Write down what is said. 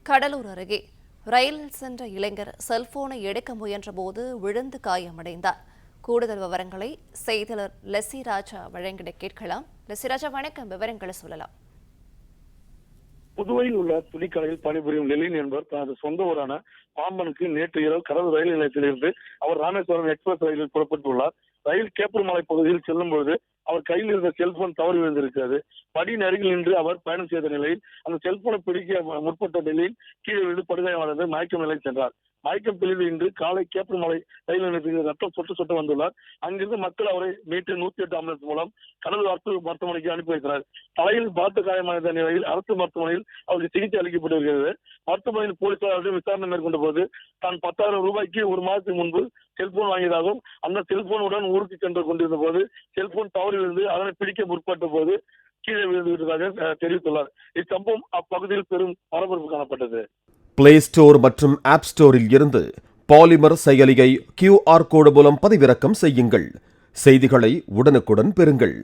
கடலூர் அருகே ரயிலில் சென்ற இளைஞர் செல்போனை எடுக்க முயன்றபோது விழுந்து காயமடைந்தார். கூடுதல் விவரங்களை செய்தியாளர் லெசிராஜா வழங்கிட கேட்கலாம். லெசிராஜா, வணக்கம். விவரங்களை சொல்லலாம். புதுவையில் உள்ள துணிக்கடையில் பணிபுரியும் லெலின் என்பவர் தனது சொந்த ஊரான பாம்பனுக்கு நேற்று இரவு கடலூர் ரயில் நிலையத்திலிருந்து அவர் ராமேஸ்வரம் எக்ஸ்பிரஸ் ரயிலில் புறப்பட்டுள்ளார். ரயில் கேப்பர்மலை பகுதியில் செல்லும் பொழுது அவர் கையில் இருந்த செல்போன் தவறி விழுந்திருக்கிறது. படியின் அருகில் நின்று அவர் பயணம் செய்த நிலையில் அந்த செல்போனை பிடிக்க முற்பட்ட நிலையில் கீழே விழுந்து படுகாயமடைந்து மயக்கம் நிலையில் சென்றார். மயக்கம் தெளிவு இன்று காலை கேப்பர்மலை ரயில் நிலையத்தில் ரத்தம் சொட்டு வந்துள்ளார். அங்கிருந்து மக்கள் அவரை மீட்டு 108 ஆம்புலன்ஸ் மூலம் கடலூர் அரசு மருத்துவமனைக்கு அனுப்பி வைத்தனர். தலையில் பலத்த காயமடைந்த நிலையில் அரசு மருத்துவமனையில் அவருக்கு சிகிச்சை அளிக்கப்பட்டு வருகிறது. மருத்துவமனையில் போலீசார் விசாரணை மேற்கொண்ட போது தான் 10,000 ரூபாய்க்கு ஒரு மாதத்துக்கு முன்பு செல்போன் வாங்கியதாகவும் அந்த செல்போனுடன் ஊருக்கு சென்று கொண்டிருந்த போது செல்போன் தவறி விழுந்து அதனை பிடிக்க முற்பட்ட போது கீழே விழுந்து விட்டதாக தெரிவித்துள்ளார். இச்சம்பவம் அப்பகுதியில் பெரும் பரபரப்பு காணப்பட்டது. பிளே ஸ்டோர் மற்றும் ஆப் ஸ்டோரில் இருந்து பாலிமர் செயலியை QR கோடு மூலம் பதிவிறக்கம் செய்யுங்கள். செய்திகளை உடனுக்குடன் பெறுங்கள்.